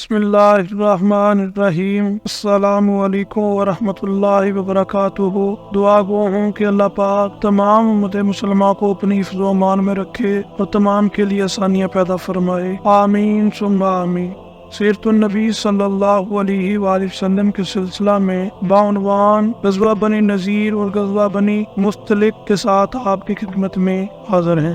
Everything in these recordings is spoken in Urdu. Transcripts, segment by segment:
بسم اللہ الرحمن الرحیم۔ السلام علیکم ورحمۃ اللہ وبرکاتہ۔ دعا گو ہوں کہ اللہ پاک تمام امت مسلمہ کو اپنی حفظ و امان میں رکھے اور تمام کے لیے آسانیاں پیدا فرمائے، آمین ثم آمین۔ سیرت النبی صلی اللہ علیہ وآلہ وسلم کے سلسلہ میں بعنوان غزوہ بنی نذیر اور غزوہ بنی مستلق کے ساتھ آپ کی خدمت میں حاضر ہیں۔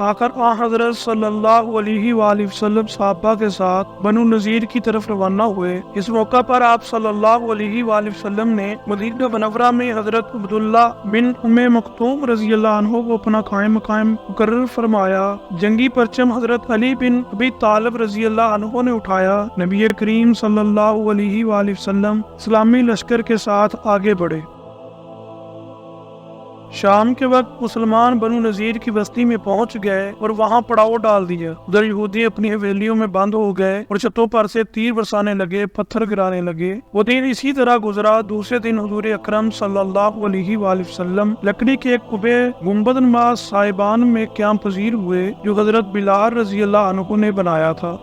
آخر حضرت صلی اللہ علیہ وآلہ وسلم صحابہ کے ساتھ بنو نذیر کی طرف روانہ ہوئے۔ اس موقع پر آپ صلی اللہ علیہ وآلہ وسلم نے مدینہ منورہ میں حضرت عبداللہ بن ام مکتوم رضی اللہ عنہ کو اپنا قائم مقام مقرر فرمایا۔ جنگی پرچم حضرت علی بن ابی طالب رضی اللہ عنہ نے اٹھایا۔ نبی کریم صلی اللہ علیہ وآلہ وسلم اسلامی لشکر کے ساتھ آگے بڑھے۔ شام کے وقت مسلمان بنو نذیر کی بستی میں پہنچ گئے اور وہاں پڑاؤ ڈال دیا۔ ادھر یہودی اپنی حویلیوں میں بند ہو گئے اور چھتوں پر سے تیر برسانے لگے، پتھر گرانے لگے۔ وہ دن اسی طرح گزرا۔ دوسرے دن حضور اکرم صلی اللہ علیہ وآلہ وسلم لکڑی کے ایک قبے گنبد نما صاحبان میں قیام پذیر ہوئے جو حضرت بلال رضی اللہ عنہ نے بنایا تھا۔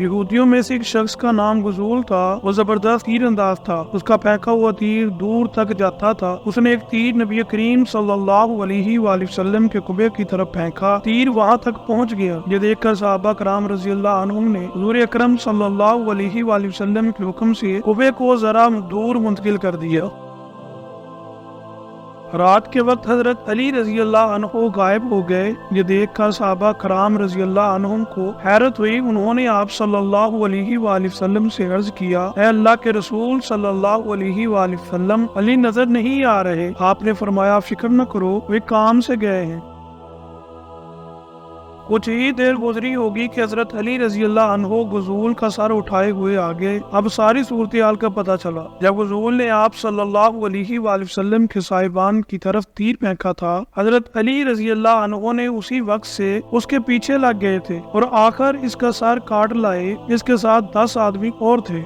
یہودیوں میں سے ایک شخص کا نام غزول تھا۔ وہ زبردست تیر انداز تھا، اس کا پھینکا ہوا تیر دور تک جاتا تھا۔ اس نے ایک تیر نبی کریم صلی اللہ علیہ وآلہ وسلم کے قبے کی طرف پھینکا، تیر وہاں تک پہنچ گیا۔ یہ دیکھ کر صحابہ کرام رضی اللہ عنہم نے حضور اکرم صلی اللہ علیہ وآلہ وسلم کے حکم سے قبے کو ذرا دور منتقل کر دیا۔ رات کے وقت حضرت علی رضی اللہ عنہ غائب ہو گئے۔ یہ دیکھ کر صحابہ کرام رضی اللہ عنہم کو حیرت ہوئی۔ انہوں نے آپ صلی اللہ علیہ وآلہ وسلم سے عرض کیا، اے اللہ کے رسول صلی اللہ علیہ وآلہ وسلم، علی نظر نہیں آ رہے۔ آپ نے فرمایا، فکر نہ کرو، وہ کام سے گئے ہیں۔ کچھ ہی دیر گزری ہوگی کہ حضرت علی رضی اللہ عنہ غزول کا سر اٹھائے ہوئے آگے۔ اب ساری صورتحال کا پتہ چلا۔ جب غزول نے آپ صلی اللہ علیہ وآلہ وسلم کے صاحبان کی طرف تیر پھینکا تھا، حضرت علی رضی اللہ عنہ نے اسی وقت سے اس کے پیچھے لگ گئے تھے اور آخر اس کا سر کاٹ لائے۔ اس کے ساتھ 10 آدمی اور تھے۔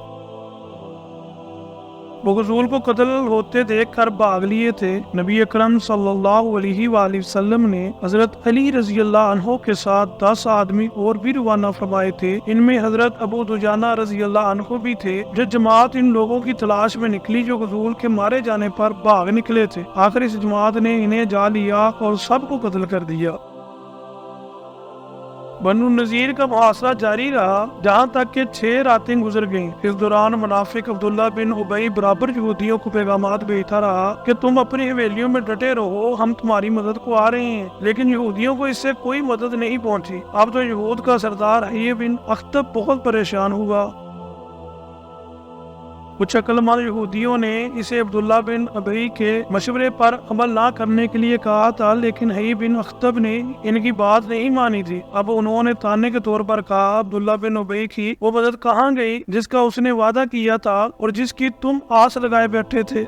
وہ غزول کو قتل ہوتے دیکھ کر بھاگ لیے تھے۔ نبی اکرم صلی اللہ علیہ وآلہ وسلم نے حضرت علی رضی اللہ عنہ کے ساتھ 10 آدمی اور بھی روانہ فرمائے تھے۔ ان میں حضرت ابو دجانہ رضی اللہ عنہ بھی تھے۔ جو جماعت ان لوگوں کی تلاش میں نکلی جو غزول کے مارے جانے پر بھاگ نکلے تھے، آخر اس جماعت نے انہیں جا لیا اور سب کو قتل کر دیا۔ بنو نذیر کا محاصرہ جاری رہا جہاں تک کہ 6 راتیں گزر گئیں۔ اس دوران منافق عبداللہ بن ابی برابر یہودیوں کو پیغامات بھیجتا رہا کہ تم اپنی حویلیوں میں ڈٹے رہو، ہم تمہاری مدد کو آ رہے ہیں۔ لیکن یہودیوں کو اس سے کوئی مدد نہیں پہنچی۔ اب تو یہود کا سردار حیy بن اخطب بہت پریشان ہوا۔ کچھ عقل مند یہودیوں نے اسے عبداللہ بن ابی کے مشورے پر عمل نہ کرنے کے لیے کہا تھا، لیکن حیy بن اخطب نے ان کی بات نہیں مانی تھی۔ اب انہوں نے تانے کے طور پر کہا، عبداللہ بن ابی کی وہ مدد کہاں گئی جس کا اس نے وعدہ کیا تھا اور جس کی تم آس لگائے بیٹھے تھے؟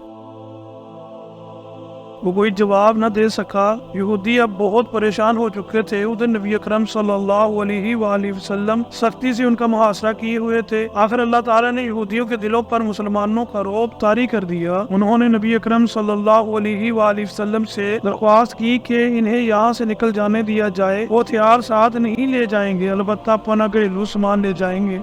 وہ کوئی جواب نہ دے سکا۔ یہودی اب بہت پریشان ہو چکے تھے۔ ادھر نبی اکرم صلی اللہ علیہ وآلہ وسلم سختی سے ان کا محاصرہ کیے ہوئے تھے۔ آخر اللہ تعالیٰ نے یہودیوں کے دلوں پر مسلمانوں کا رعب طاری کر دیا۔ انہوں نے نبی اکرم صلی اللہ علیہ وآلہ وسلم سے درخواست کی کہ انہیں یہاں سے نکل جانے دیا جائے۔ وہ ہتھیار ساتھ نہیں لے جائیں گے، البتہ اپنا گھریلو سامان لے جائیں گے۔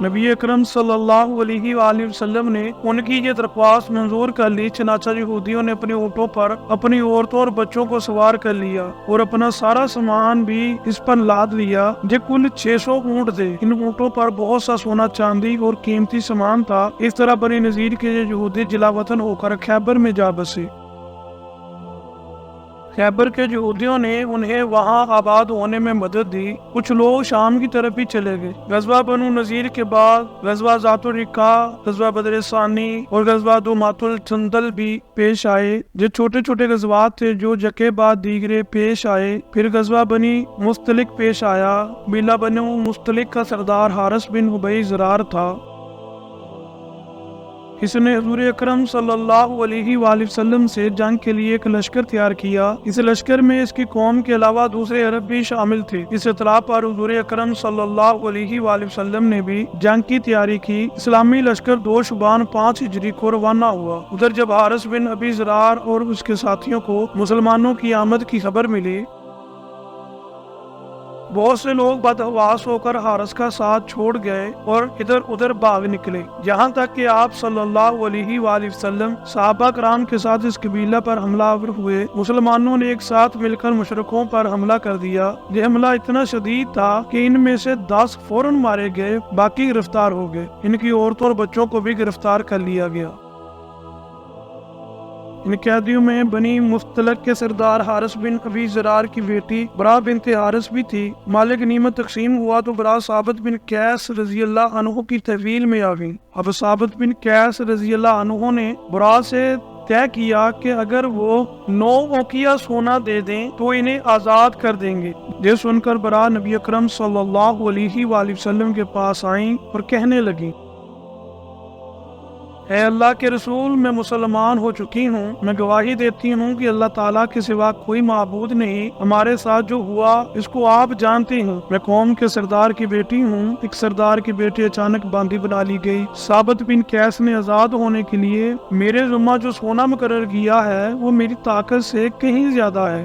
نبی اکرم صلی اللہ علیہ وآلہ وسلم نے ان کی یہ درخواست منظور کر لی۔ چنانچہ یہودیوں نے اپنے اونٹوں پر اپنی عورتوں اور بچوں کو سوار کر لیا اور اپنا سارا سامان بھی اس پر لاد لیا۔ یہ کل 600 اونٹ تھے۔ ان اونٹوں پر بہت سا سونا چاندی اور قیمتی سامان تھا۔ اس طرح بنی نذیر کے یہودی جلا وطن ہو کر خیبر میں جا بسے۔ خیبر کے یہودیوں نے انہیں وہاں آباد ہونے میں مدد دی۔ کچھ لوگ شام کی طرف بھی چلے گئے۔ غزوہ بنو نذیر کے بعد غزوہ ذات الرقاع، غزوہ بدر ثانی اور غزوہ دومات الجندل بھی پیش آئے۔ یہ چھوٹے چھوٹے غزوات تھے جو یکے بعد دیگرے پیش آئے۔ پھر غزوہ بنی مستلق پیش آیا۔ قبیلہ بنو مستلق کا سردار حارث بن ابی ذرار تھا۔ اس نے حضور اکرم صلی اللہ علیہ وآلہ وسلم سے جنگ کے لیے ایک لشکر تیار کیا۔ اس لشکر میں اس کی قوم کے علاوہ دوسرے عرب بھی شامل تھے۔ اس اطلاع پر حضور اکرم صلی اللہ علیہ وآلہ وسلم نے بھی جنگ کی تیاری کی۔ اسلامی لشکر 2 شعبان 5 ہجری کو روانہ ہوا۔ ادھر جب حارث بن ابی زرار اور اس کے ساتھیوں کو مسلمانوں کی آمد کی خبر ملی، بہت سے لوگ بدحواس ہو کر حارث کا ساتھ چھوڑ گئے اور ادھر ادھر بھاگ نکلے، یہاں تک کہ آپ صلی اللہ علیہ وآلہ وسلم صحابہ کرام کے ساتھ اس قبیلہ پر حملہ آور ہوئے۔ مسلمانوں نے ایک ساتھ مل کر مشرکوں پر حملہ کر دیا۔ یہ حملہ اتنا شدید تھا کہ ان میں سے 10 فوراً مارے گئے، باقی گرفتار ہو گئے۔ ان کی عورتوں اور بچوں کو بھی گرفتار کر لیا گیا۔ ان قیدیوں میں بنی مختلق کے سردار حارث بن ابی زرار کی بیٹی برا بنت حارث بھی تھی۔ مال غنیمت تقسیم ہوا تو برا ثابت بن قیس رضی اللہ عنہ کی تحویل میں آ گئی۔ اب ثابت بن قیس رضی اللہ عنہ نے برا سے طے کیا کہ اگر وہ 9 اوقیہ سونا دے دیں تو انہیں آزاد کر دیں گے۔ یہ سن کر برا نبی اکرم صلی اللہ علیہ وآلہ وسلم کے پاس آئیں اور کہنے لگیں، اے اللہ کے رسول، میں مسلمان ہو چکی ہوں۔ میں گواہی دیتی ہوں کہ اللہ تعالیٰ کے سوا کوئی معبود نہیں۔ ہمارے ساتھ جو ہوا اس کو آپ جانتے ہیں۔ میں قوم کے سردار کی بیٹی ہوں۔ ایک سردار کی بیٹی اچانک باندھی بنا لی گئی۔ ثابت بن قیس نے آزاد ہونے کے لیے میرے ذمہ جو سونا مقرر کیا ہے وہ میری طاقت سے کہیں زیادہ ہے۔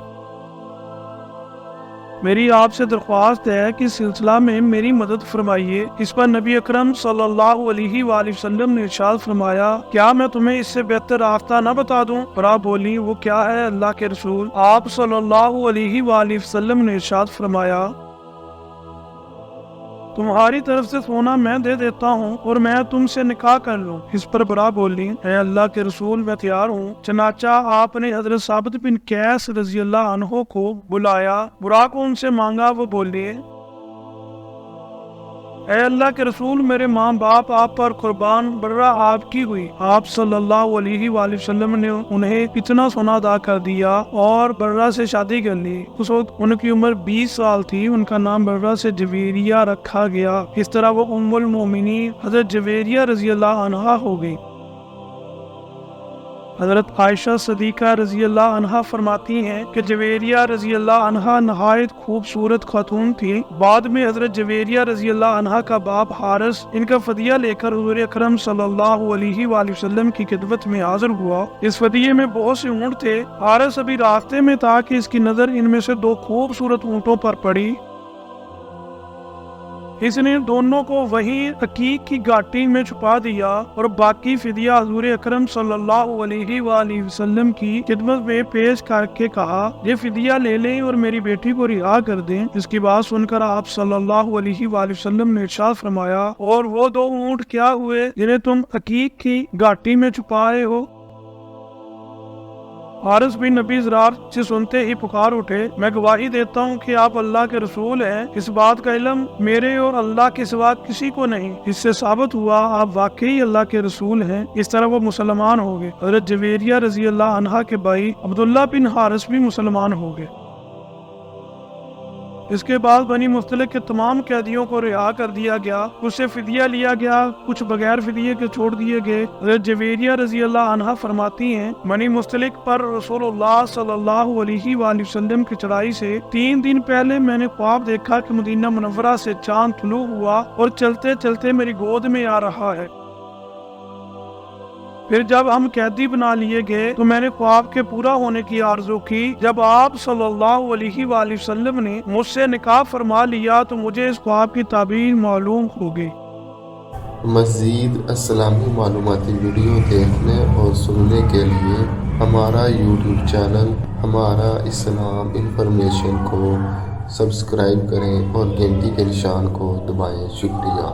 میری آپ سے درخواست ہے کہ اس سلسلہ میں میری مدد فرمائیے۔ اس پر نبی اکرم صلی اللہ علیہ وآلہ وسلم نے ارشاد فرمایا، کیا میں تمہیں اس سے بہتر راستہ نہ بتا دوں؟ برا بولی، وہ کیا ہے اللہ کے رسول؟ آپ صلی اللہ علیہ وآلہ وسلم نے ارشاد فرمایا، تمہاری طرف سے سونا میں دے دیتا ہوں اور میں تم سے نکاح کر لوں۔ اس پر برا بولی، اے اللہ کے رسول، میں تیار ہوں۔ چنانچہ آپ نے حضرت ثابت بن قیس رضی اللہ عنہ کو بلایا۔ برا کو ان سے مانگا۔ وہ بولے، اے اللہ کے رسول، میرے ماں باپ آپ پر قربان، برا آپ کی ہوئی۔ آپ صلی اللہ علیہ وآلہ وسلم نے انہیں اتنا سونا ادا کر دیا اور برا سے شادی کر لی۔ اس وقت ان کی عمر 20 سال تھی۔ ان کا نام برا سے جویریہ رکھا گیا۔ اس طرح وہ ام المومنین حضرت جویریہ رضی اللہ عنہا ہو گئی۔ حضرت عائشہ صدیقہ رضی اللہ عنہا فرماتی ہیں کہ جویریہ رضی اللہ عنہا نہایت خوبصورت خاتون تھی۔ بعد میں حضرت جویریہ رضی اللہ عنہا کا باپ حارث ان کا فدیہ لے کر حضور اکرم صلی اللہ علیہ وآلہ وسلم کی خدمت میں حاضر ہوا۔ اس فدیے میں بہت سے اونٹ تھے۔ حارث ابھی راستے میں تھا کہ اس کی نظر ان میں سے 2 خوبصورت اونٹوں پر پڑی۔ اس نے دونوں کو وہیں عقیق کی گھاٹی میں چھپا دیا اور باقی فدیہ حضور اکرم صلی اللہ علیہ وآلہ وسلم کی خدمت میں پیش کر کے کہا، یہ فدیہ لے لیں اور میری بیٹی کو رہا کر دیں۔ اس کی بات سن کر آپ صلی اللہ علیہ وآلہ وسلم نے ارشاد فرمایا، اور وہ 2 اونٹ کیا ہوئے جنہیں تم عقیق کی گھاٹی میں چھپائے ہو؟ حارث بن ابی زرار سے سنتے ہی پکار اٹھے، میں گواہی دیتا ہوں کہ آپ اللہ کے رسول ہیں۔ اس بات کا علم میرے اور اللہ کے سوا کسی کو نہیں۔ اس سے ثابت ہوا آپ واقعی اللہ کے رسول ہیں۔ اس طرح وہ مسلمان ہو گئے۔ حضرت جویریہ رضی اللہ عنہا کے بھائی عبداللہ بن حارث بھی مسلمان ہو گئے۔ اس کے بعد بنی مختلق کے تمام قیدیوں کو رہا کر دیا گیا۔ کچھ سے فدیہ لیا گیا، کچھ بغیر فدیے کے چھوڑ دیے گئے۔ حضرت جویریہ رضی اللہ عنہا فرماتی ہیں، بنی مختلق پر رسول اللہ صلی اللہ علیہ وآلہ وسلم کی چڑھائی سے 3 دن پہلے میں نے خواب دیکھا کہ مدینہ منورہ سے چاند طلوع ہوا اور چلتے چلتے میری گود میں آ رہا ہے۔ پھر جب ہم قیدی بنا لیے گئے تو میں نے خواب کے پورا ہونے کی آرزو کی۔ جب آپ صلی اللہ علیہ وآلہ وسلم نے مجھ سے نکاح فرما لیا تو مجھے اس خواب کی تعبیر معلوم ہو گئی۔ مزید اسلامی معلوماتی ویڈیو دیکھنے اور سننے کے لیے ہمارا یوٹیوب چینل ہمارا اسلام انفارمیشن کو سبسکرائب کریں اور گھنٹی کے نشان کو دبائیں۔ شکریہ۔